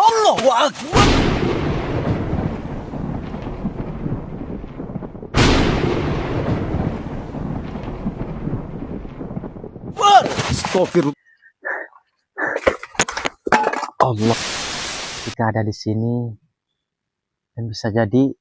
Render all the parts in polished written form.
Allahu Akbar. Astagfirullah. Allah, kita ada di sini dan bisa jadi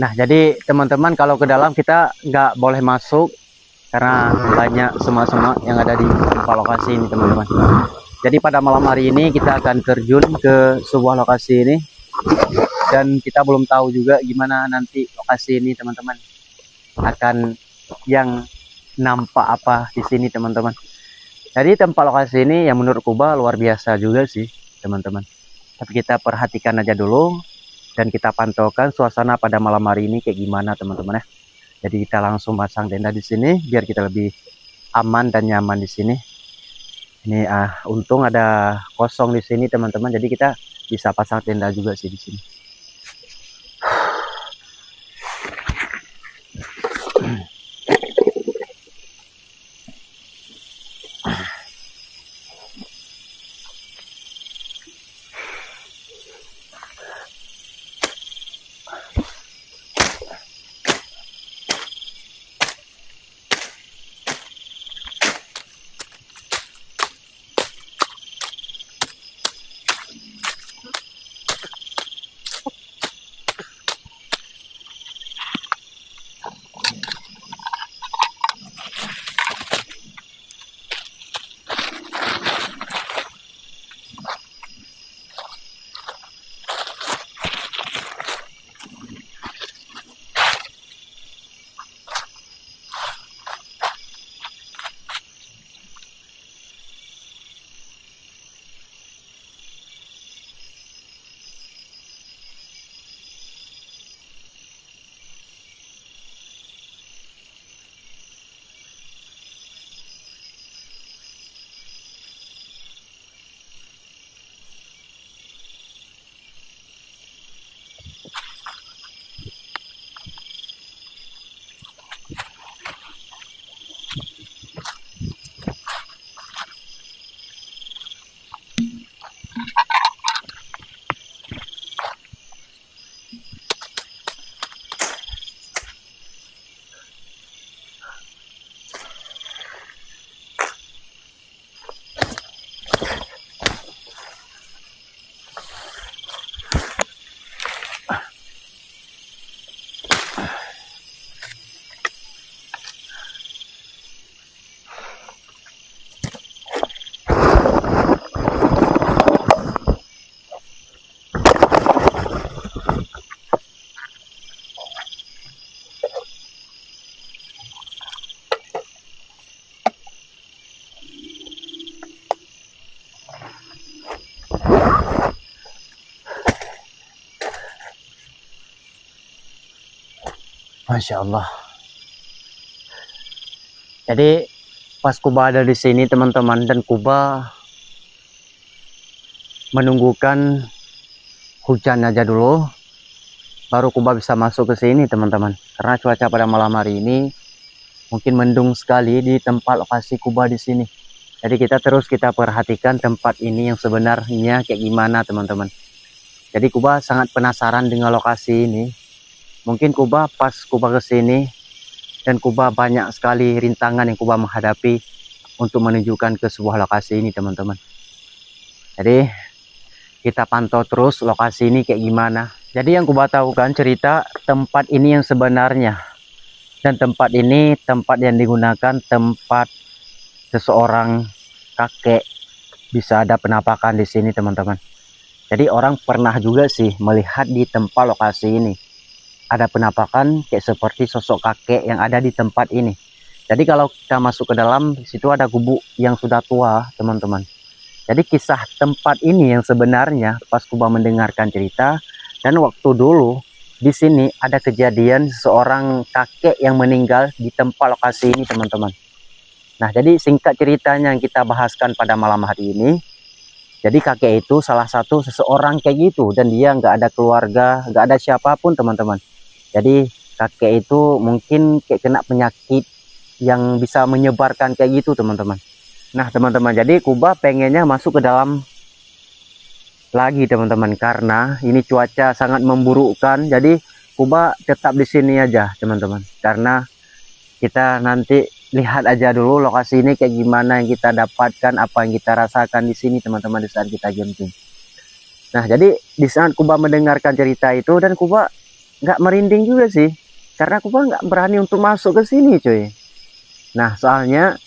nah, jadi teman-teman kalau ke dalam kita nggak boleh masuk karena banyak semua yang ada di tempat lokasi ini teman-teman. Jadi pada malam hari ini kita akan terjun ke sebuah lokasi ini dan kita belum tahu juga gimana nanti lokasi ini teman-teman, akan yang nampak apa di sini teman-teman. Jadi tempat lokasi ini yang menurut Kuba luar biasa juga sih teman-teman, tapi kita perhatikan aja dulu dan kita pantaukan suasana pada malam hari ini kayak gimana teman-teman ya. Jadi kita langsung pasang tenda di sini biar kita lebih aman dan nyaman di sini. Ini untung ada kosong di sini teman-teman, jadi kita bisa pasang tenda juga sih di sini. Masya Allah. Jadi pas Kuba ada di sini teman-teman, dan Kuba menunggukan hujan aja dulu, baru Kuba bisa masuk ke sini teman-teman. Karena cuaca pada malam hari ini mungkin mendung sekali di tempat lokasi Kuba di sini. Jadi kita perhatikan tempat ini yang sebenarnya kayak gimana teman-teman. Jadi Kuba sangat penasaran dengan lokasi ini. Mungkin Kuba pas Kuba ke sini dan Kuba banyak sekali rintangan yang Kuba menghadapi untuk menunjukkan ke sebuah lokasi ini teman-teman. Jadi kita pantau terus lokasi ini kayak gimana. Jadi yang Kuba tahu kan cerita tempat ini yang sebenarnya, dan tempat ini tempat yang digunakan tempat seseorang kakek bisa ada penampakan di sini teman-teman. Jadi orang pernah juga sih melihat di tempat lokasi ini ada penampakan kayak seperti sosok kakek yang ada di tempat ini. Jadi kalau kita masuk ke dalam, di situ ada gubuk yang sudah tua teman-teman. Jadi kisah tempat ini yang sebenarnya pas Kuba mendengarkan cerita, dan waktu dulu di sini ada kejadian seorang kakek yang meninggal di tempat lokasi ini teman-teman. Nah, jadi singkat ceritanya yang kita bahaskan pada malam hari ini. Jadi kakek itu salah satu seseorang kayak gitu, dan dia nggak ada keluarga, nggak ada siapapun teman-teman. Jadi kakek itu mungkin kayak kena penyakit yang bisa menyebarkan kayak gitu teman-teman. Nah teman-teman, jadi Kuba pengennya masuk ke dalam lagi teman-teman, karena ini cuaca sangat memburukkan. Jadi Kuba tetap di sini aja teman-teman, karena kita nanti lihat aja dulu lokasi ini kayak gimana yang kita dapatkan, apa yang kita rasakan di sini teman-teman di saat kita camping. Nah jadi di saat Kuba mendengarkan cerita itu, dan Kuba nggak merinding juga sih, karena Kuba nggak berani untuk masuk ke sini cuy. Nah soalnya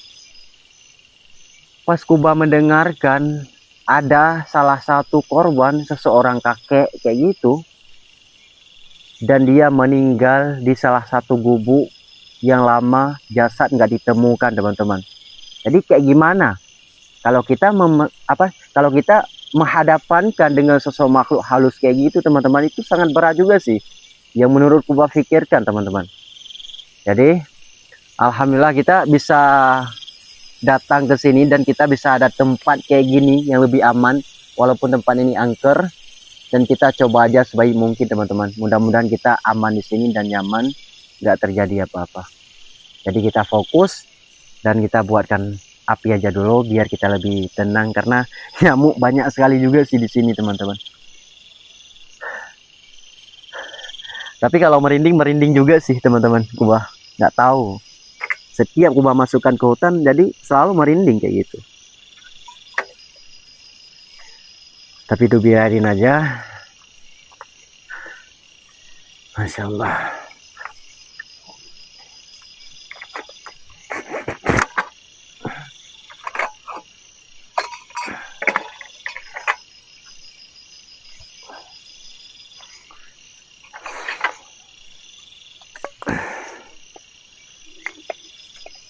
pas Kuba mendengarkan ada salah satu korban seseorang kakek kayak gitu, dan dia meninggal di salah satu gubuk yang lama jasad nggak ditemukan teman-teman. Jadi kayak gimana kalau kita kalau kita menghadapankan dengan sosok makhluk halus kayak gitu teman-teman, itu sangat berat juga sih yang menurut Kuba pikirkan teman-teman. Jadi alhamdulillah kita bisa datang ke sini, dan kita bisa ada tempat kayak gini yang lebih aman, walaupun tempat ini angker. Dan kita coba aja sebaik mungkin teman-teman. Mudah-mudahan kita aman di sini dan nyaman, nggak terjadi apa-apa. Jadi kita fokus dan kita buatkan api aja dulu biar kita lebih tenang, karena nyamuk banyak sekali juga sih di sini teman-teman. Tapi kalau merinding juga sih teman-teman. Kuba nggak tahu, setiap Kuba masukkan ke hutan jadi selalu merinding kayak gitu. Tapi itu biarin aja. Masya Allah.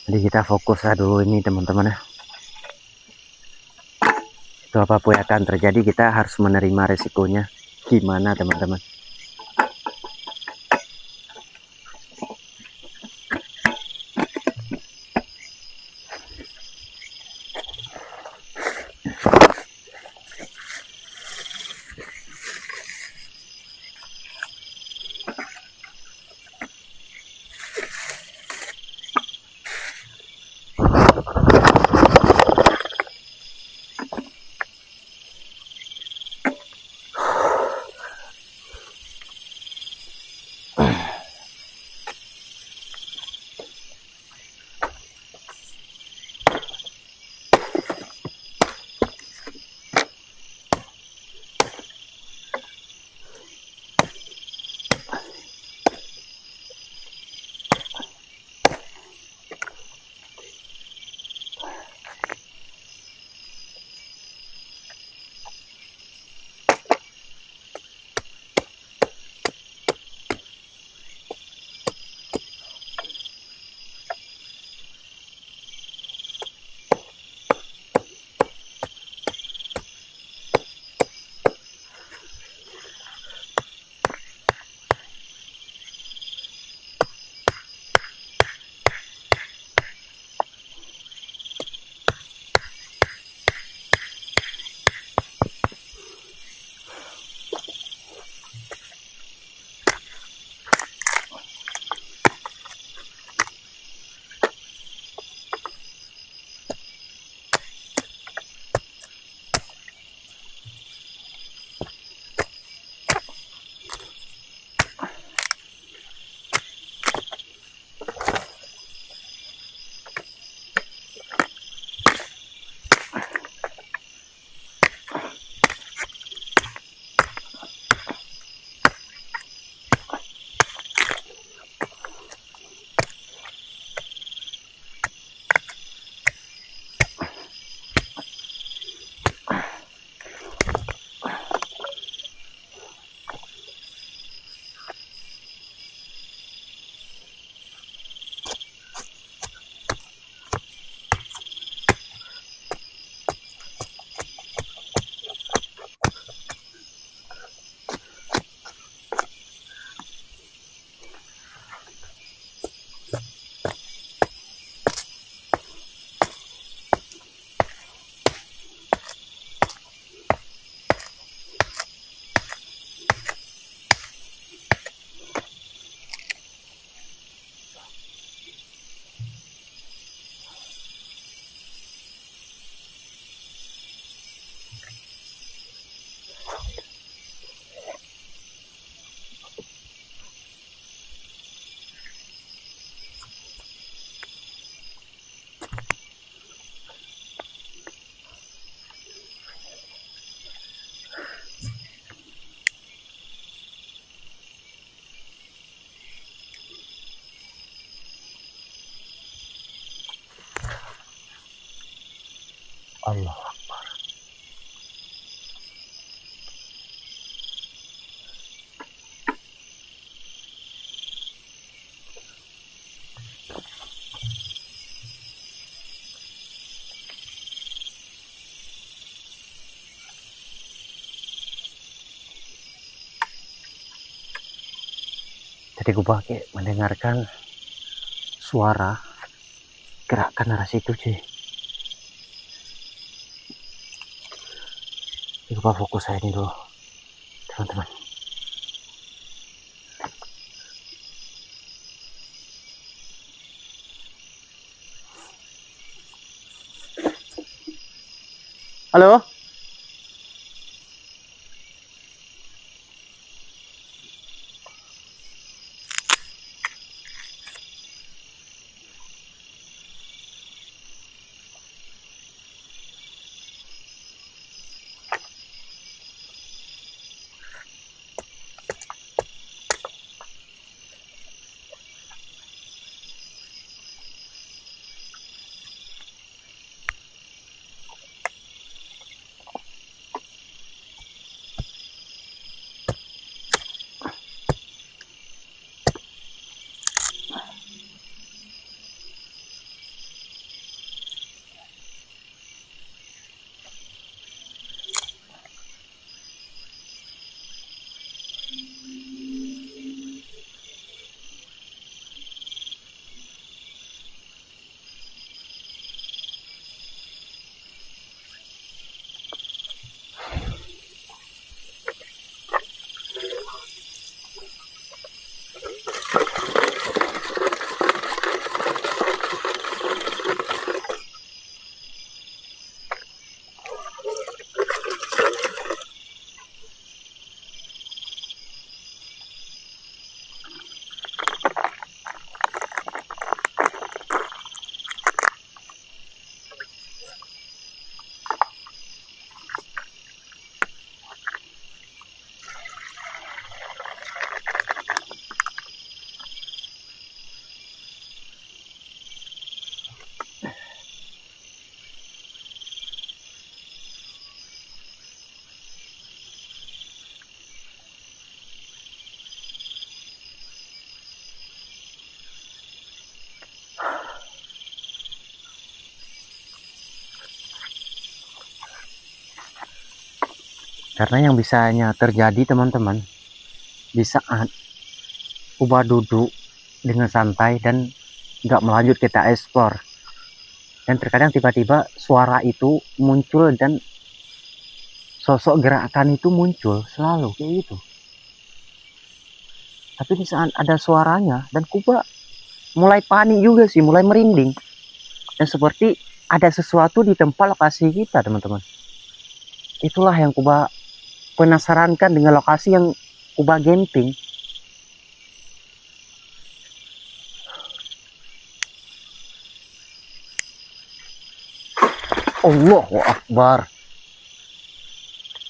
Jadi kita fokus lah dulu ini teman-teman ya. Itu apapun yang akan terjadi, kita harus menerima resikonya. Gimana teman-teman? Allah. Jadi gue pakai mendengarkan suara gerakan arah situ cuy. Coba fokus saya ini dulu teman-teman. Halo. Karena yang bisanya terjadi teman-teman, di saat Kuba duduk dengan santai dan nggak melanjut kita explore, dan terkadang tiba-tiba suara itu muncul dan sosok gerakan itu muncul selalu kayak gitu. Tapi di saat ada suaranya dan Kuba mulai panik juga sih, mulai merinding, dan seperti ada sesuatu di tempat lokasi kita teman-teman. Itulah yang Kuba penasarankan dengan lokasi yang Kuba camping. Allahu Akbar.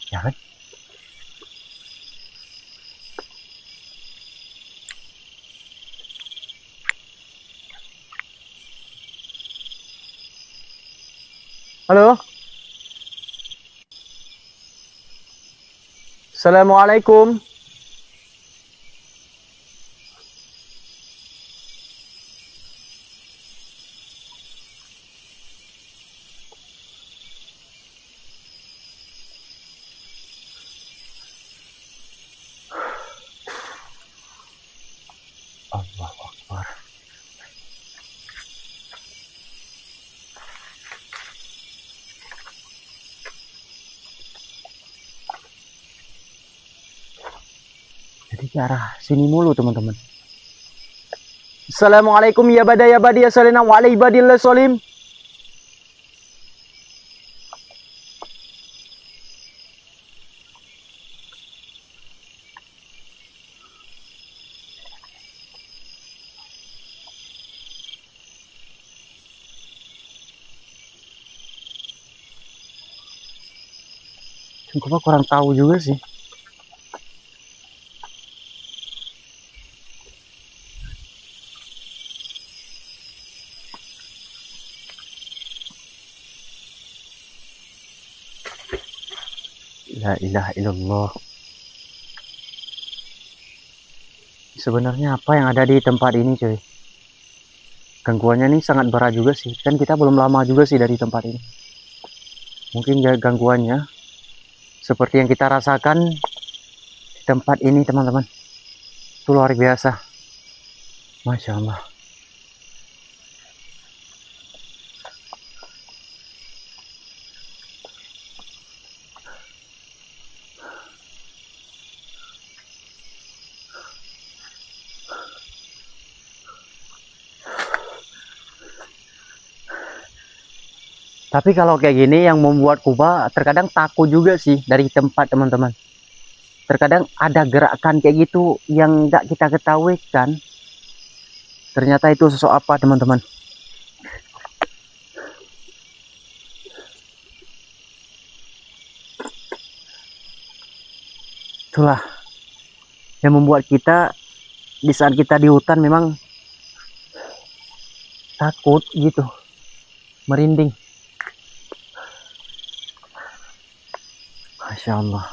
Ya kan? Halo. Assalamualaikum. Allahu Akbar. Jadi ke arah sini mulu teman-teman. Assalamualaikum ya badi assalamu ala ibadillah solim. Gue kurang tahu juga sih. La ilaha illallah. Sebenarnya apa yang ada di tempat ini, coy? Gangguannya ini sangat berat juga sih. Kan kita belum lama juga sih dari tempat ini. Mungkin gangguannya seperti yang kita rasakan di tempat ini, teman-teman. Itu luar biasa. Masya Allah. Tapi kalau kayak gini yang membuat Kuba terkadang takut juga sih dari tempat, teman-teman. Terkadang ada gerakan kayak gitu yang nggak kita ketahui kan. Ternyata itu sosok apa, teman-teman. Itulah yang membuat kita di saat kita di hutan memang takut gitu, merinding. Masya Allah.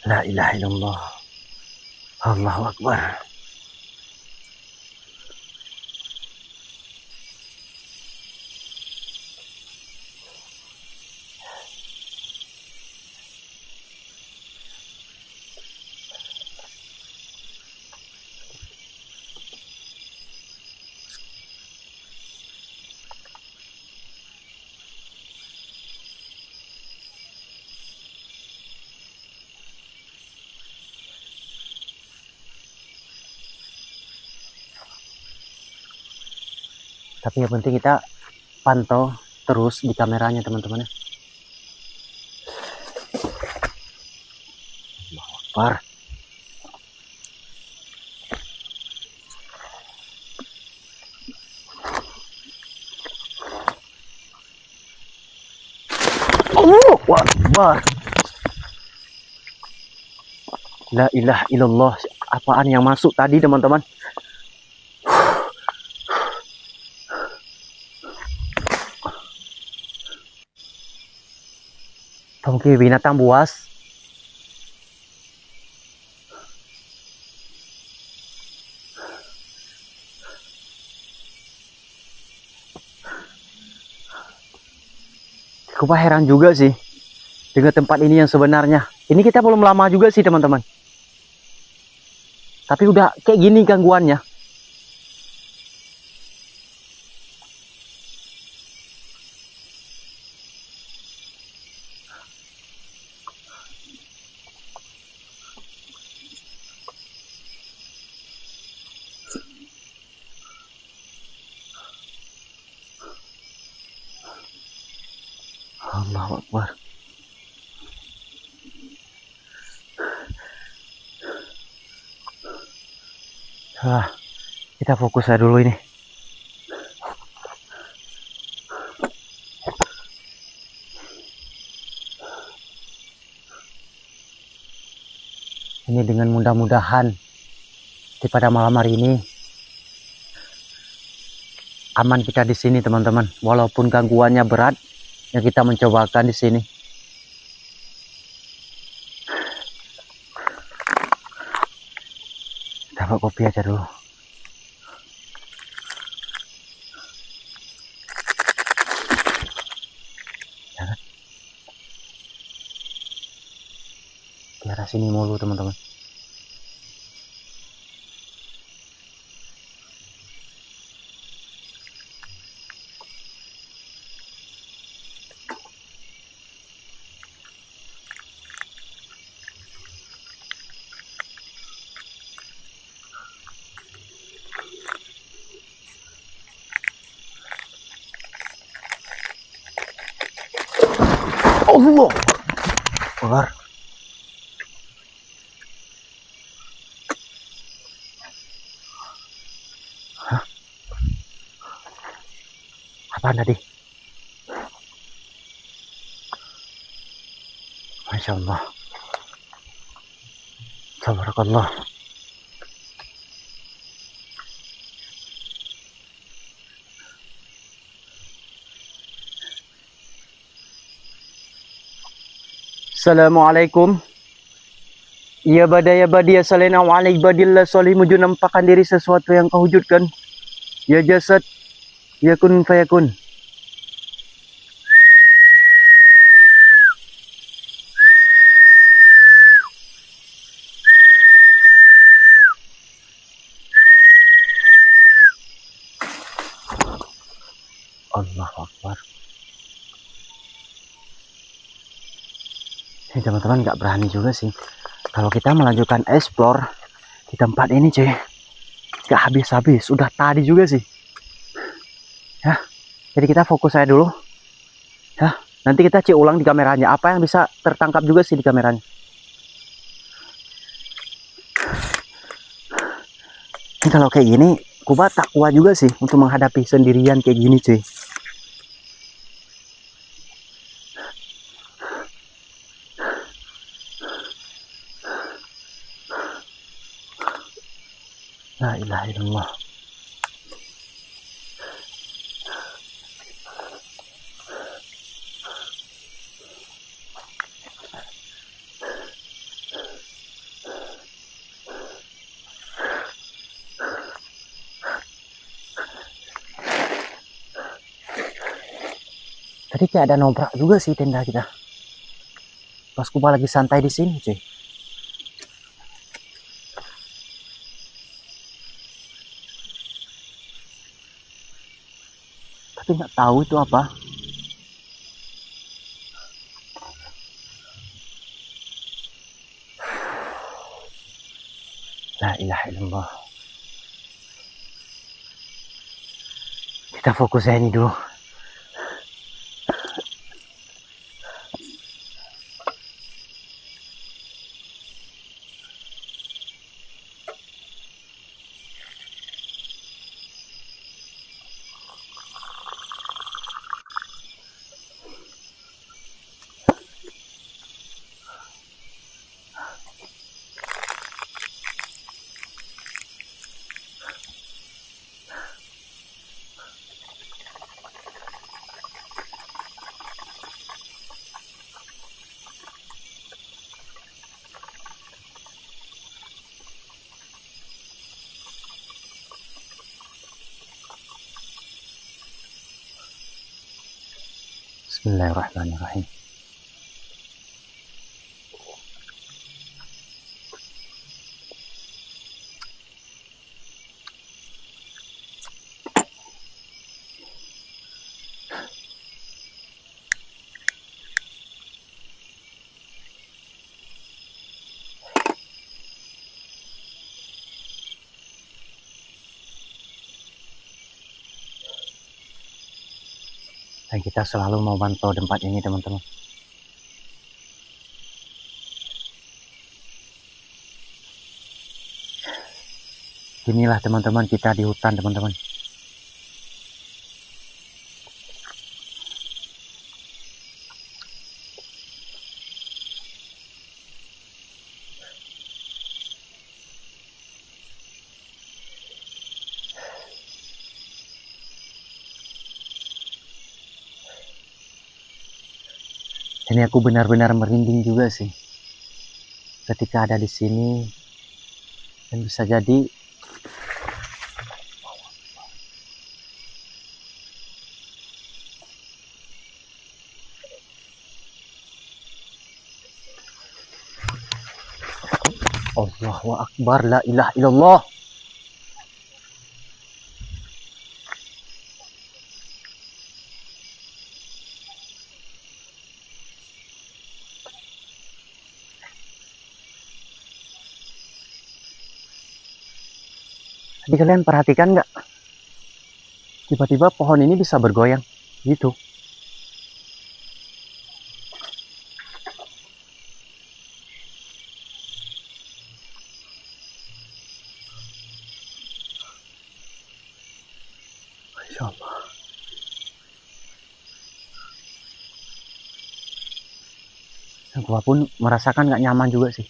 La ilaha illallah. Allahu Akbar. Tapi yang penting kita pantau terus di kameranya, teman-teman ya. Allahu Akbar. Allahu Akbar. La ilaha illallah. Apaan yang masuk tadi, teman-teman? Mungkin binatang buas. Kupa heran juga sih dengan tempat ini yang sebenarnya. Ini kita belum lama juga sih, teman-teman. Tapi udah kayak gini gangguannya. Allahu Akbar. Kita fokus aja dulu ini. Ini dengan mudah-mudahan di pada malam hari ini aman kita di sini, teman-teman. Walaupun gangguannya berat, ya kita mencobakan di sini. Dapat kopi aja dulu. di arah sini mulu teman-teman. Allah Akbar. Hah? Apaan tadi? Masya Allah. Tabarakallah. Assalamualaikum. Ya badaya salena wa alaik badillah solih muju nampakkan diri sesuatu yang kau wujudkan. Ya jasad, ya kun fayakun. Allahu Akbar. Ini teman-teman nggak berani juga sih kalau kita melanjutkan explore di tempat ini cuy. Nggak habis-habis, udah tadi juga sih ya. Jadi kita fokus aja dulu ya, nanti kita cek ulang di kameranya apa yang bisa tertangkap juga sih di kameranya. Ini kalau kayak gini Kuba tak kuat juga sih untuk menghadapi sendirian kayak gini cuy. La ilaha illallah. Tadi kayak ada nobrak juga sih tenda kita. Pas Kuba lagi santai di sini cuy. Tapi nggak tahu itu apa. La ilaha illallah. Kita fokus aja ini dulu. Bismillahirrahmanirrahim. Dan kita selalu memantau tempat ini teman-teman. Inilah teman-teman kita di hutan teman-teman. Ini aku benar-benar merinding juga sih ketika ada di sini, dan bisa jadi Allahu Akbar, la ilaha illallah. Jadi kalian perhatikan nggak? Tiba-tiba pohon ini bisa bergoyang gitu. Masya Allah. Gua pun merasakan nggak nyaman juga sih.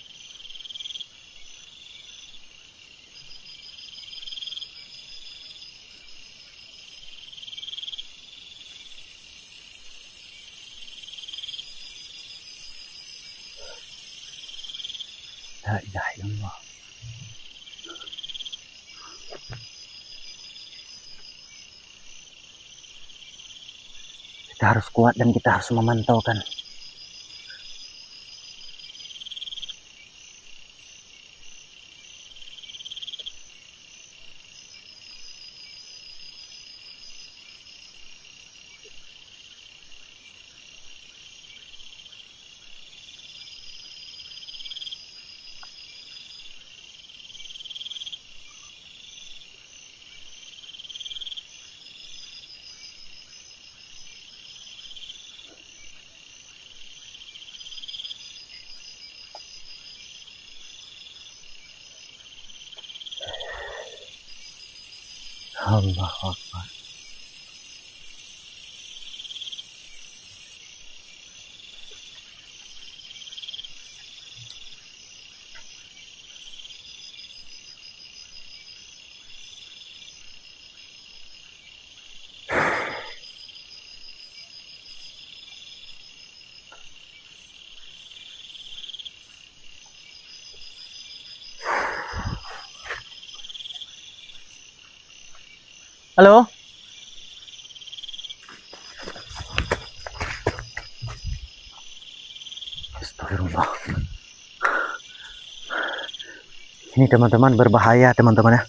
La ilaha illallah. Kita harus kuat dan kita harus memantaukan. Allahu Akbar. Halo? Astagfirullah. Ini teman-teman berbahaya teman-teman ya.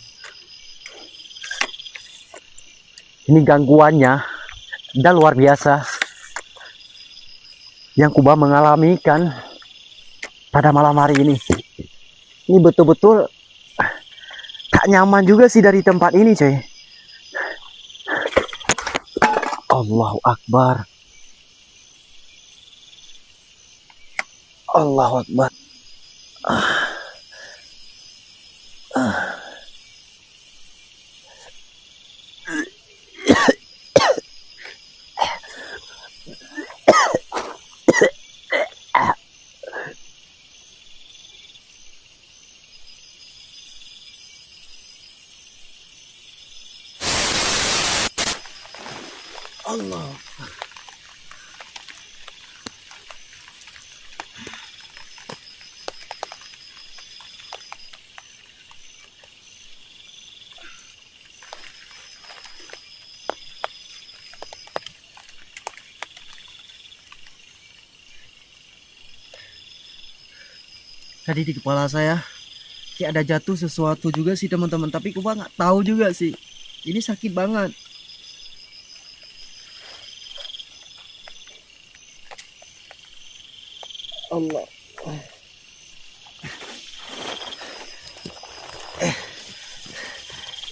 Ini gangguannya udah luar biasa. Yang Kuba mengalami kan pada malam hari ini. Ini betul-betul tak nyaman juga sih dari tempat ini coy. Allahu Akbar. Allahu Akbar. Allah. Tadi di kepala saya kayak ada jatuh sesuatu juga sih teman-teman, tapi Kuba nggak tahu juga sih. Ini sakit banget. Allah.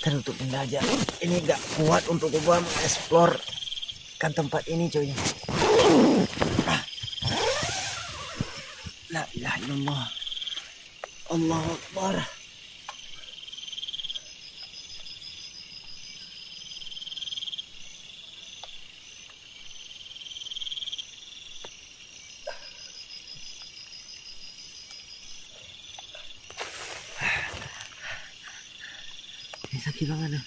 Tertutup aja. Ini nggak kuat untuk Kuba mengeksplor kan tempat ini coy. La ilaha illallah. Allahu Akbar. Ini sakit banget.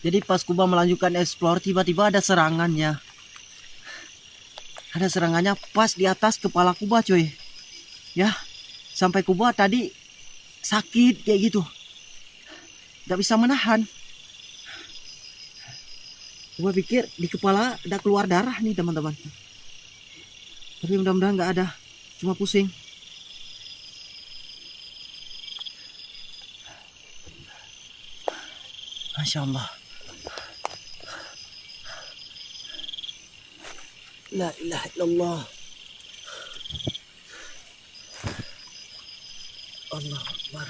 Jadi pas Kuba melanjutkan explore, tiba-tiba ada serangannya. Ada serangannya pas di atas kepala Kuba coy. Ya, sampai Kuba tadi sakit kayak gitu. Gak bisa menahan. Gua pikir di kepala udah keluar darah nih teman-teman. Tapi mudah-mudahan nggak ada. Cuma pusing. Masya Allah. La ilaha illallah. Allah Akbar.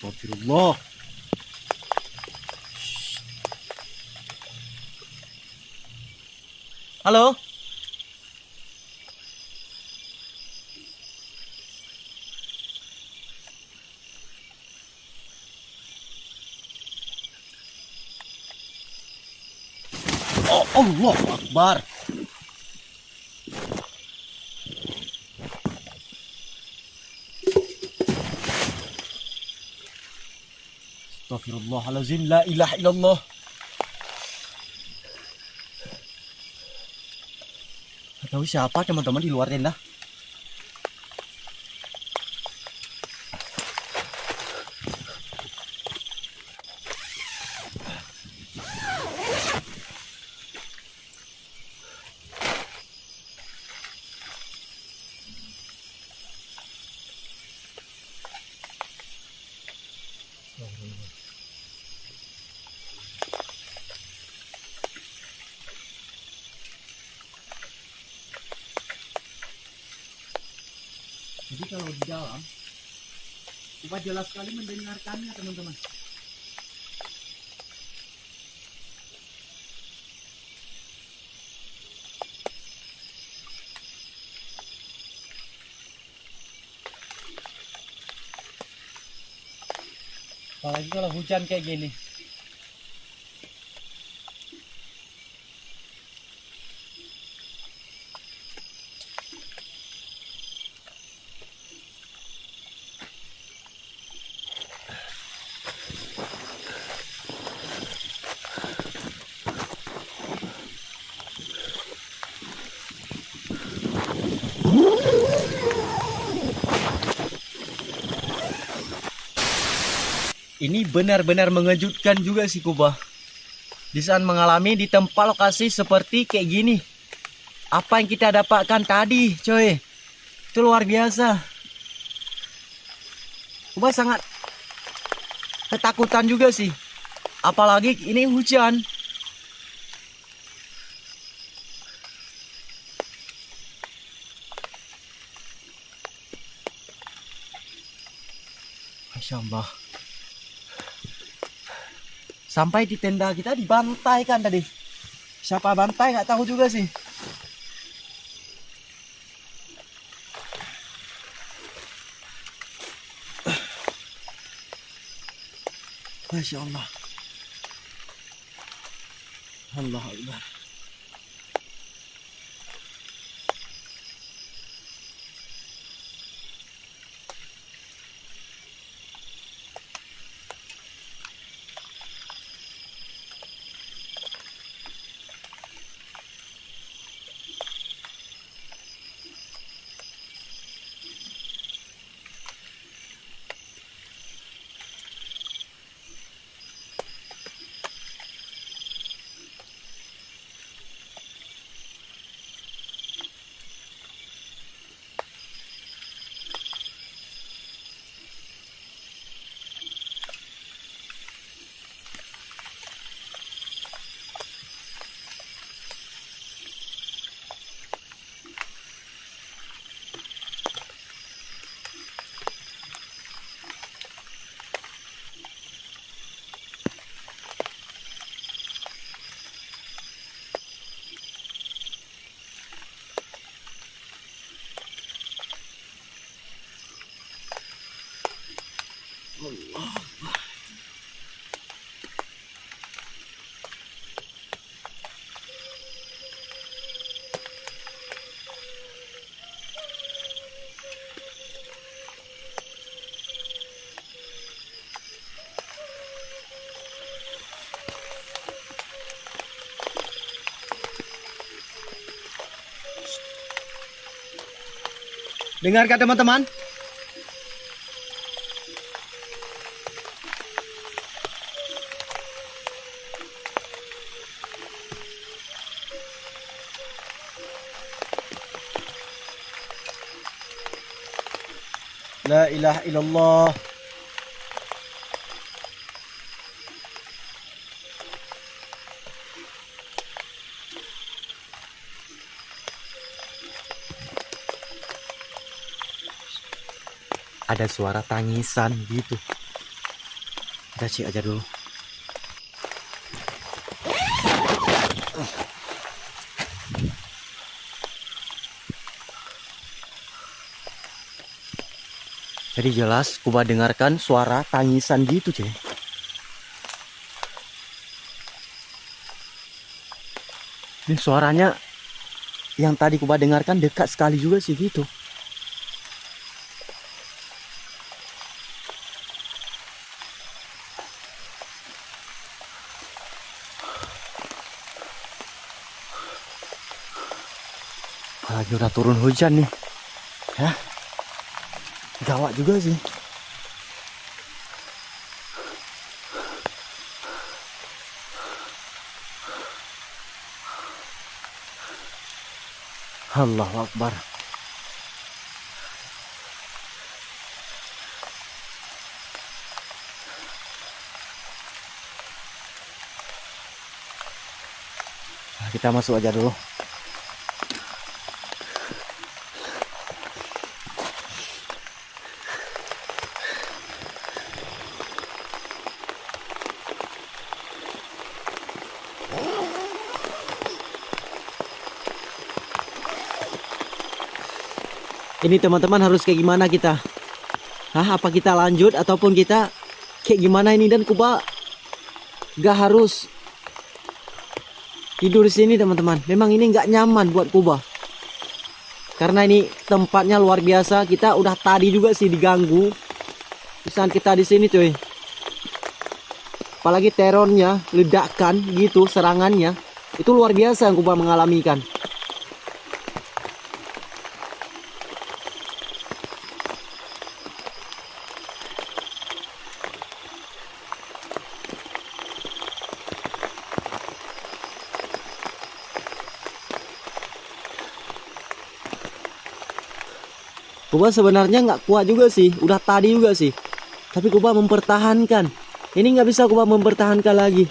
Astagfirullah. Halo? Oh, Allah Akbar. Astagfirullahaladzim. La ilaha illallah. Tahu siapa teman-teman di luar tenda? Jadi kalau di dalam, Upa jelas sekali mendengarkannya teman-teman. Apalagi kalau hujan kayak gini. Ini benar-benar mengejutkan juga sih Kuba. Di saat mengalami di tempat lokasi seperti kayak gini. Apa yang kita dapatkan tadi, coy. Itu luar biasa. Kuba sangat ketakutan juga sih. Apalagi ini hujan. Masya Allah. Sampai di tenda kita dibantai kan tadi. Siapa bantai nggak tahu juga sih. Masya Allah. Allah Allah. Dengarkan teman-teman. La ilaha illallah. Ada suara tangisan gitu. Kita cek aja dulu. Jadi jelas Kuba dengarkan suara tangisan gitu, cuy. Ini suaranya yang tadi Kuba dengarkan dekat sekali juga sih gitu. Lagi udah turun hujan nih. Ya. Gawat juga sih. Allahu Akbar. Nah, kita masuk aja dulu. Ini teman-teman harus kayak gimana kita? Hah, apa kita lanjut ataupun kita kayak gimana ini? Dan Kuba gak harus tidur di sini teman-teman. Memang ini nggak nyaman buat Kuba. Karena ini tempatnya luar biasa. Kita udah tadi juga sih diganggu. Misalnya kita di sini cuy. Apalagi terornya, ledakan gitu, serangannya. Itu luar biasa yang Kuba mengalami kan. Kuba sebenarnya nggak kuat juga sih, udah tadi juga sih. Tapi Kuba mempertahankan. Ini nggak bisa Kuba mempertahankan lagi.